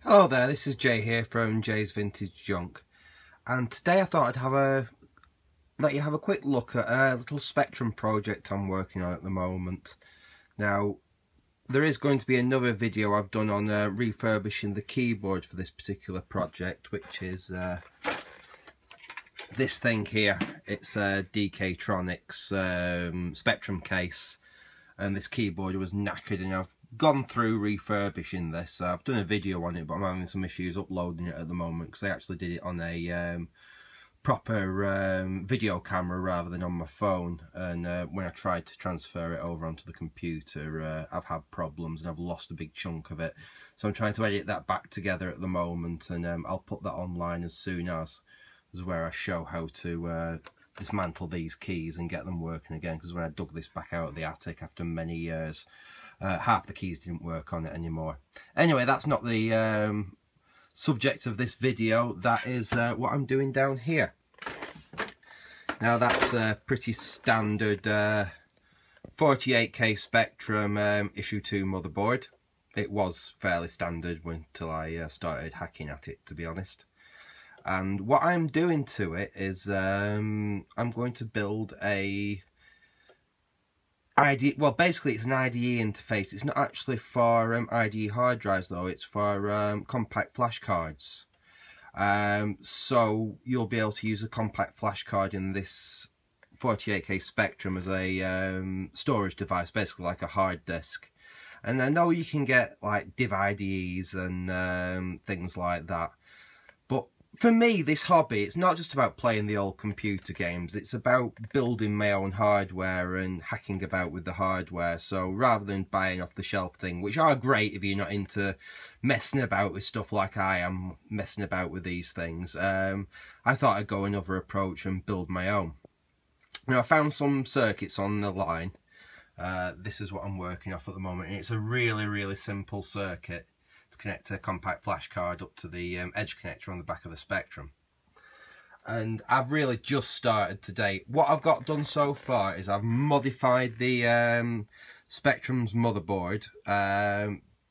Hello there, this is Jay here from Jay's Vintage Junk, and today I thought I'd let you have a quick look at a little Spectrum project I'm working on at the moment. Now, there is going to be another video I've done on refurbishing the keyboard for this particular project, which is this thing here. It's a Pt1 Spectrum case, and this keyboard was knackered, and I've gone through refurbishing this. I've done a video on it, but I'm having some issues uploading it at the moment because I actually did it on a proper video camera rather than on my phone, and when I tried to transfer it over onto the computer, I've had problems and I've lost a big chunk of it. So I'm trying to edit that back together at the moment, and I'll put that online as soon as where I show how to dismantle these keys and get them working again, because when I dug this back out of the attic after many years, half the keys didn't work on it anymore. Anyway, that's not the subject of this video. That is what I'm doing down here. Now, that's a pretty standard 48K Spectrum issue 2 motherboard. It was fairly standard until I started hacking at it, to be honest. And what I'm doing to it is I'm going to build a IDE. Well, basically it's an IDE interface. It's not actually for IDE hard drives though. It's for compact flash cards. So you'll be able to use a compact flash card in this 48K Spectrum as a storage device, basically like a hard disk. And I know you can get like div IDEs and things like that, but for me, this hobby, it's not just about playing the old computer games. It's about building my own hardware and hacking about with the hardware. So rather than buying off the shelf thing, which are great if you're not into messing about with stuff like I am messing about with these things, I thought I'd go another approach and build my own. Now, I found some circuits on the line. This is what I'm working off at the moment, and it's a really simple circuit to connect a compact flash card up to the edge connector on the back of the Spectrum. And I've really just started today. What I've got done so far is I've modified the Spectrum's motherboard.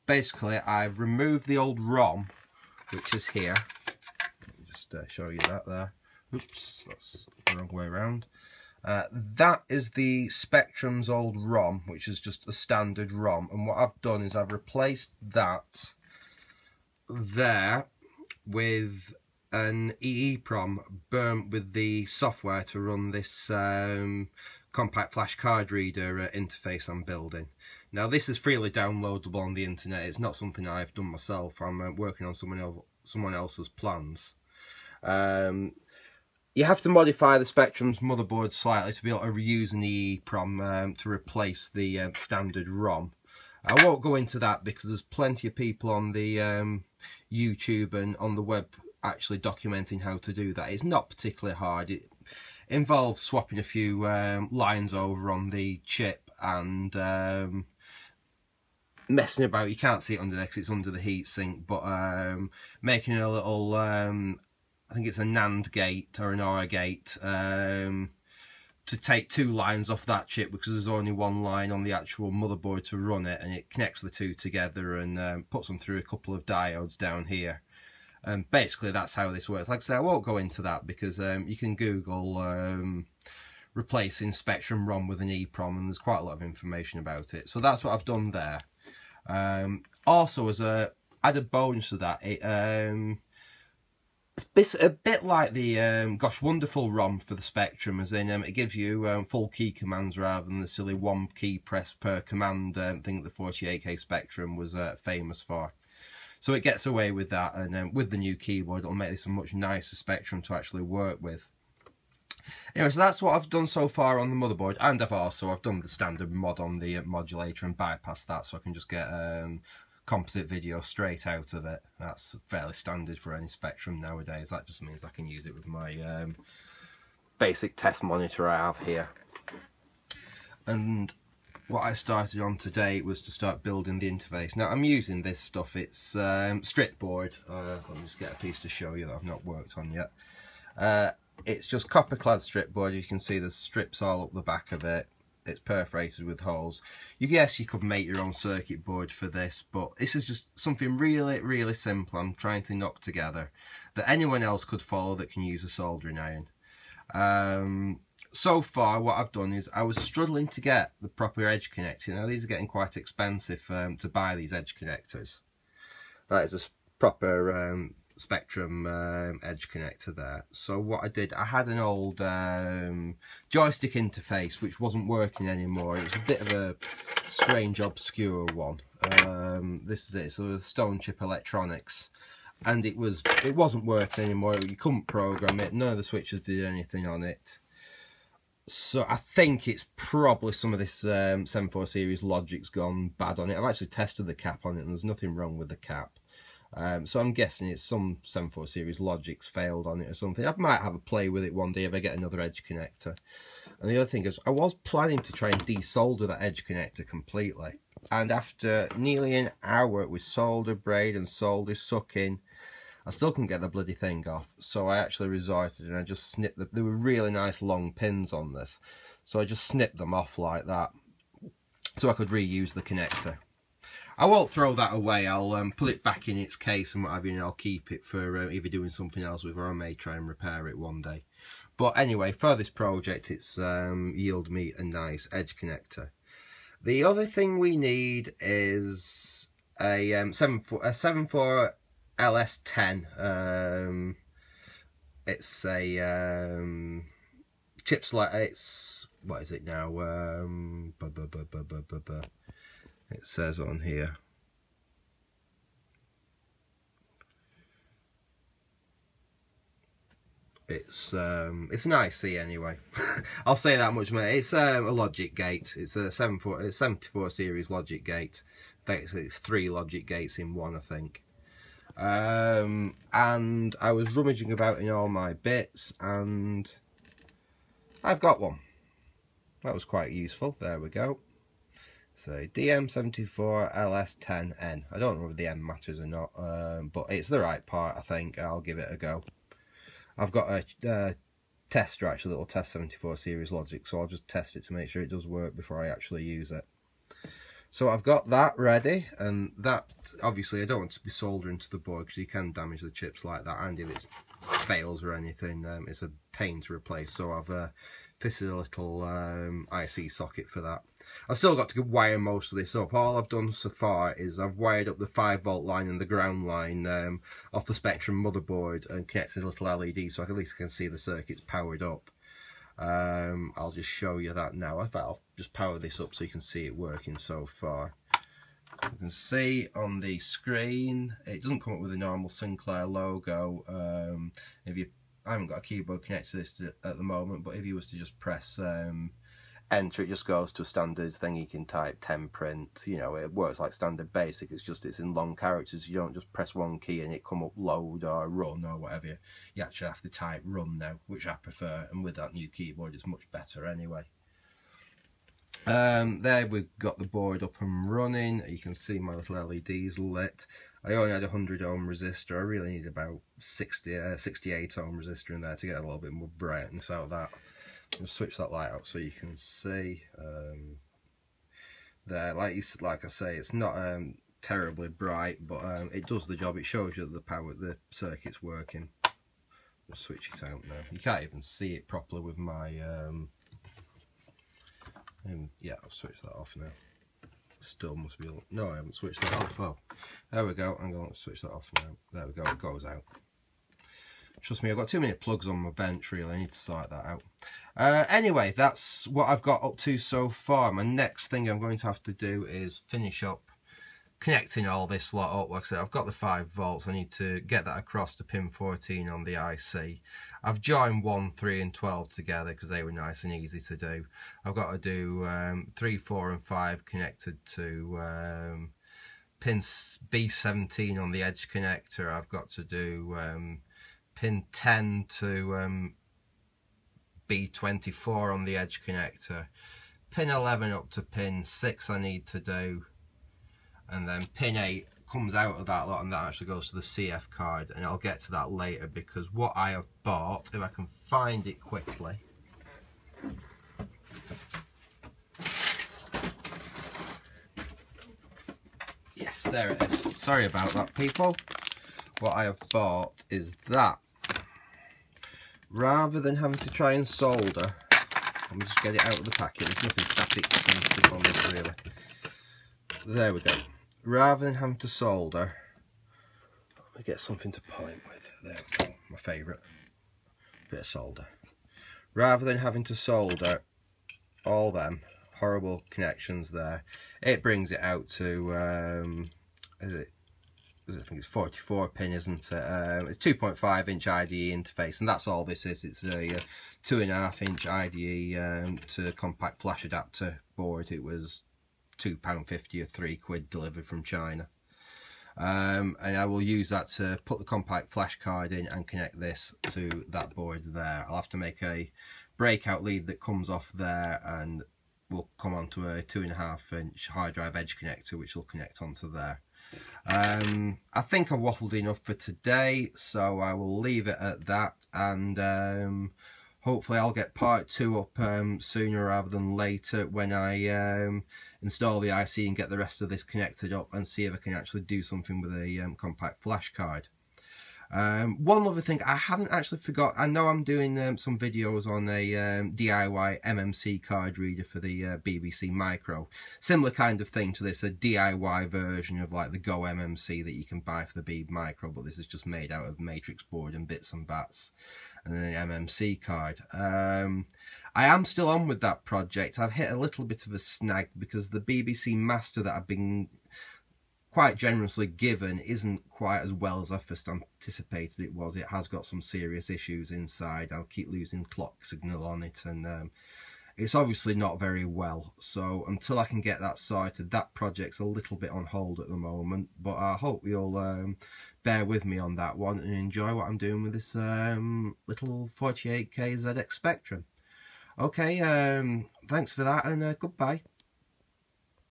Basically, I've removed the old ROM, which is here. Let me just show you that there. Oops, that's the wrong way around. That is the Spectrum's old ROM, which is just a standard ROM. And what I've done is I've replaced that there with an EEPROM burnt with the software to run this compact flash card reader interface I'm building. Now, this is freely downloadable on the internet. It's not something I've done myself. I'm working on someone else's plans. You have to modify the Spectrum's motherboard slightly to be able to reuse an EEPROM to replace the standard ROM. I won't go into that because there's plenty of people on the YouTube and on the web actually documenting how to do that. It's not particularly hard. It involves swapping a few lines over on the chip and messing about. You can't see it under there because it's under the heatsink, but making a little, I think it's a NAND gate or an OR gate, to take two lines off that chip because there's only one line on the actual motherboard to run it, and it connects the two together and puts them through a couple of diodes down here. And basically that's how this works. Like I say, I won't go into that because you can Google replacing Spectrum ROM with an EEPROM, and there's quite a lot of information about it. So that's what I've done there. Also, as a added bonus to that, it's a bit like the Gosh Wonderful ROM for the Spectrum, as in it gives you full key commands rather than the silly one key press per command thing that the 48K Spectrum was famous for. So it gets away with that, and with the new keyboard it'll make this a much nicer Spectrum to actually work with. Anyway, so that's what I've done so far on the motherboard, and I've done the standard mod on the modulator and bypassed that so I can just get composite video straight out of it. That's fairly standard for any Spectrum nowadays. That just means I can use it with my basic test monitor I have here. And what I started on today was to start building the interface. Now, I'm using this stuff. It's strip board. Let me just get a piece to show you that I've not worked on yet. It's just copper clad strip board. You can see there's strips all up the back of it. it's perforated with holes. Yes, you could make your own circuit board for this, but this is just something really simple I'm trying to knock together that anyone else could follow that can use a soldering iron. So far what I've done is I was struggling to get the proper edge connector. Now these are getting quite expensive to buy, these edge connectors. That is a proper Spectrum edge connector there. So what I did, I had an old joystick interface which wasn't working anymore. It was a bit of a strange, obscure one. This is it. So it was Stone Chip Electronics, and it wasn't working anymore. You couldn't program it. None of the switches did anything on it. So I think it's probably some of this 74 series logic's gone bad on it. I've actually tested the cap on it and there's nothing wrong with the cap. So I'm guessing it's some 74 series logic's failed on it or something. I might have a play with it one day if I get another edge connector. And the other thing is, I was planning to try and desolder that edge connector completely. And after nearly an hour with solder braid and solder sucking, I still couldn't get the bloody thing off. So I actually resorted and I just snipped there were really nice long pins on this. So I just snipped them off like that so I could reuse the connector. I won't throw that away. I'll put it back in its case and what have you, and I'll keep it for either doing something else with, or I may try and repair it one day. But anyway, for this project, it's yielded me a nice edge connector. The other thing we need is a 74 LS10. It's a chip select. It's, what is it now? It says on here. It's an IC anyway. I'll say that much, mate. It's a logic gate. It's a 74 series logic gate. It's 3 logic gates in one, I think. And I was rummaging about in all my bits and I've got one. That was quite useful. There we go. So DM74 LS10N. I don't know if the N matters or not, but it's the right part, I think. I'll give it a go. I've got a tester, actually, little test 74 series logic, so I'll just test it to make sure it does work before I actually use it. So I've got that ready, and that, obviously I don't want to be soldering to the board because you can damage the chips like that, and if it fails or anything, it's a pain to replace. So I've fitted a little IC socket for that. I've still got to wire most of this up. All I've done so far is I've wired up the 5-volt line and the ground line off the Spectrum motherboard and connected a little LED so I at least can see the circuits powered up. I'll just show you that now. In fact, I'll just power this up so you can see it working so far. You can see on the screen, it doesn't come up with a normal Sinclair logo. I haven't got a keyboard connected to this at the moment, but if you was to just press enter, it just goes to a standard thing. You can type 10 print, you know, it works like standard basic. It's just, it's in long characters. You don't just press one key and it come up load or run or whatever. You actually have to type run now, which I prefer, and with that new keyboard it's much better anyway. There we've got the board up and running. You can see my little LEDs lit. I only had a 100 ohm resistor. I really need about 68 ohm resistor in there to get a little bit more brightness out of that. I'll switch that light out so you can see. There, like I say, it's not terribly bright, but it does the job. It shows you that the circuit's working. I'll switch it out now. You can't even see it properly with my yeah, I'll switch that off now. Still must be, no, I haven't switched that off. Oh, there we go. I'm going to switch that off now. There we go, it goes out. Trust me, I've got too many plugs on my bench, really. I need to sort that out. Anyway, that's what I've got up to so far. My next thing I'm going to have to do is finish up connecting all this lot up. Like I said, I've got the 5 volts. I need to get that across to pin 14 on the IC. I've joined 1, 3 and 12 together because they were nice and easy to do. I've got to do 3, 4 and 5 connected to pin B17 on the edge connector. I've got to do pin 10 to B24 on the edge connector. Pin 11 up to pin 6 I need to do. And then pin 8 comes out of that lot and that actually goes to the CF card, and I'll get to that later because what I have bought, if I can find it quickly, Yes, there it is. Sorry about that, people. What I have bought is that. Rather than having to try and solder, let me just get it out of the packet. There's nothing static sensitive on this really. There we go. Rather than having to solder, let me get something to point with. There we go. My favourite. Bit of solder. Rather than having to solder all them horrible connections there, it brings it out to I think it's 44 pin, isn't it? It's 2.5 inch IDE interface, and that's all this is. It's a 2.5 inch IDE to compact flash adapter board. It was £2.50 or £3 delivered from China. And I will use that to put the compact flash card in and connect this to that board there. I'll have to make a breakout lead that comes off there and will come onto a 2.5 inch hard drive edge connector, which will connect onto there. I think I've waffled enough for today, so I will leave it at that, and hopefully I'll get part 2 up sooner rather than later when I install the IC and get the rest of this connected up and see if I can actually do something with a compact flash card. One other thing I haven't actually forgot, I know I'm doing some videos on a DIY MMC card reader for the BBC Micro. Similar kind of thing to this, a DIY version of like the Go MMC that you can buy for the BBC Micro, but this is just made out of matrix board and bits and bats, and then an MMC card. I am still on with that project. I've hit a little bit of a snag because the BBC Master that I've been quite generously given isn't quite as well as I first anticipated it was. It has got some serious issues inside. I'll keep losing clock signal on it, and it's obviously not very well. So until I can get that sorted, that project's a little bit on hold at the moment, but I hope you'll bear with me on that one and enjoy what I'm doing with this little 48K ZX Spectrum. Okay, thanks for that, and goodbye.